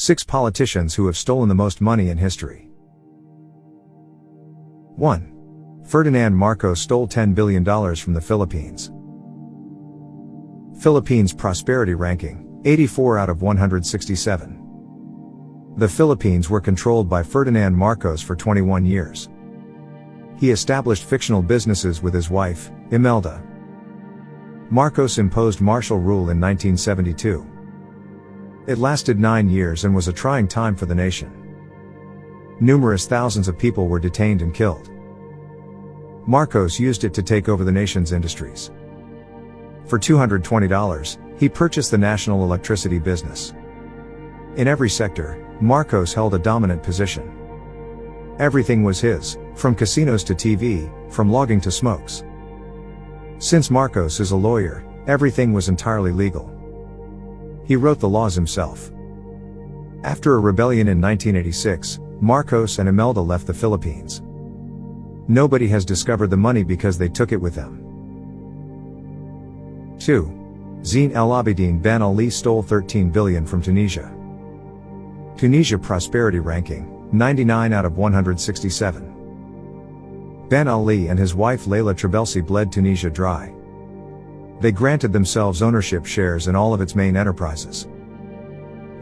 6 politicians who have stolen the most money in history. 1. Ferdinand Marcos stole $10 billion from the Philippines. Philippines Prosperity Ranking, 84 out of 167. The Philippines were controlled by Ferdinand Marcos for 21 years. He established fictional businesses with his wife, Imelda. Marcos imposed martial rule in 1972. It lasted 9 years and was a trying time for the nation. Numerous thousands of people were detained and killed. Marcos used it to take over the nation's industries. For $220, he purchased the national electricity business. In every sector, Marcos held a dominant position. Everything was his, from casinos to TV, from logging to smokes. Since Marcos is a lawyer, everything was entirely legal. He wrote the laws himself. After a rebellion in 1986, Marcos and Imelda left the Philippines. Nobody has discovered the money because they took it with them. 2. Zine El Abidine Ben Ali stole $13 billion from Tunisia. Tunisia Prosperity Ranking, 99 out of 167. Ben Ali and his wife Layla Trabelsi bled Tunisia dry. They granted themselves ownership shares in all of its main enterprises.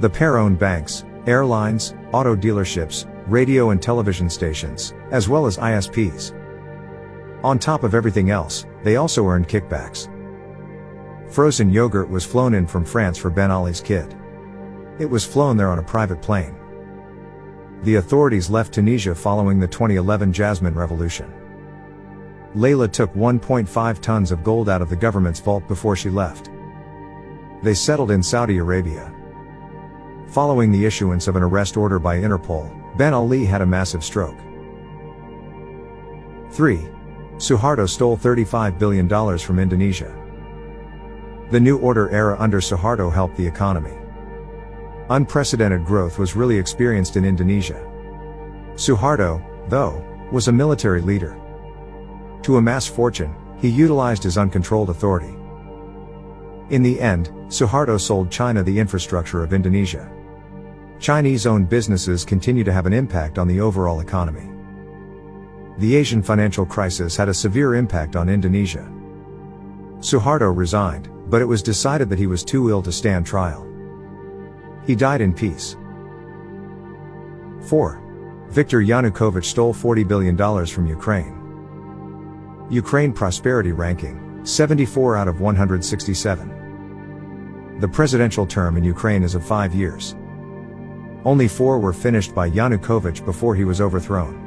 The pair owned banks, airlines, auto dealerships, radio and television stations, as well as ISPs. On top of everything else, they also earned kickbacks. Frozen yogurt was flown in from France for Ben Ali's kid. It was flown there on a private plane. The authorities left Tunisia following the 2011 Jasmine Revolution. Layla took 1.5 tons of gold out of the government's vault before she left. They settled in Saudi Arabia. Following the issuance of an arrest order by Interpol, Ben Ali had a massive stroke. 3. Suharto stole $35 billion from Indonesia. The New Order era under Suharto helped the economy. Unprecedented growth was really experienced in Indonesia. Suharto, though, was a military leader. To amass fortune, he utilized his uncontrolled authority. In the end, Suharto sold China the infrastructure of Indonesia. Chinese-owned businesses continue to have an impact on the overall economy. The Asian financial crisis had a severe impact on Indonesia. Suharto resigned, but it was decided that he was too ill to stand trial. He died in peace. 4. Viktor Yanukovych stole $40 billion from Ukraine. Ukraine Prosperity Ranking, 74 out of 167. The presidential term in Ukraine is of 5 years. Only 4 were finished by Yanukovych before he was overthrown.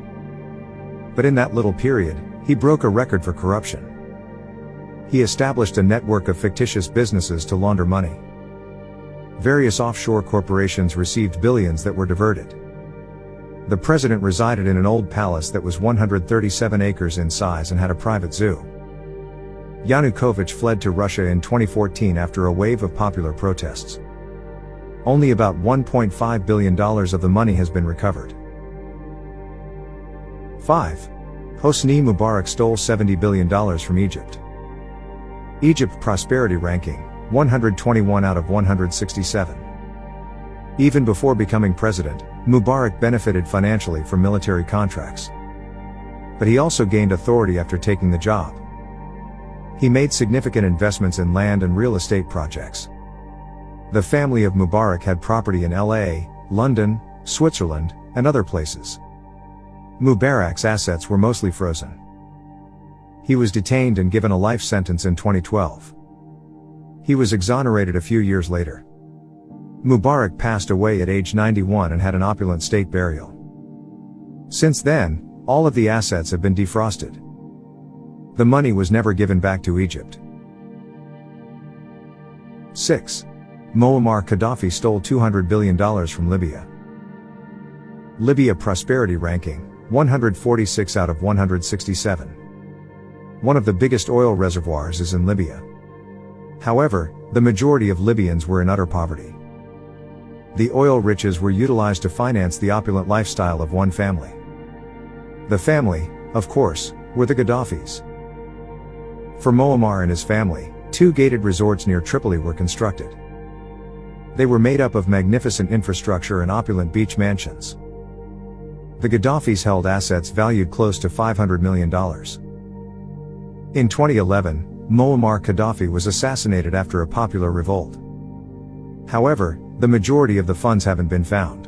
But in that little period, he broke a record for corruption. He established a network of fictitious businesses to launder money. Various offshore corporations received billions that were diverted. The president resided in an old palace that was 137 acres in size and had a private zoo. Yanukovych fled to Russia in 2014 after a wave of popular protests. Only about $1.5 billion of the money has been recovered. 5. Hosni Mubarak stole $70 billion from Egypt. Egypt Prosperity Ranking, 121 out of 167. Even before becoming president, Mubarak benefited financially from military contracts. But he also gained authority after taking the job. He made significant investments in land and real estate projects. The family of Mubarak had property in LA, London, Switzerland, and other places. Mubarak's assets were mostly frozen. He was detained and given a life sentence in 2012. He was exonerated a few years later. Mubarak passed away at age 91 and had an opulent state burial. Since then, all of the assets have been defrosted. The money was never given back to Egypt. 6. Muammar Gaddafi stole $200 billion from Libya. Libya Prosperity Ranking, 146 out of 167. One of the biggest oil reservoirs is in Libya. However, the majority of Libyans were in utter poverty. The oil riches were utilized to finance the opulent lifestyle of one family. The family, of course, were the Gaddafis. For Muammar and his family, 2 gated resorts near Tripoli were constructed. They were made up of magnificent infrastructure and opulent beach mansions. The Gaddafis held assets valued close to $500 million. In 2011, Muammar Gaddafi was assassinated after a popular revolt. However, the majority of the funds haven't been found.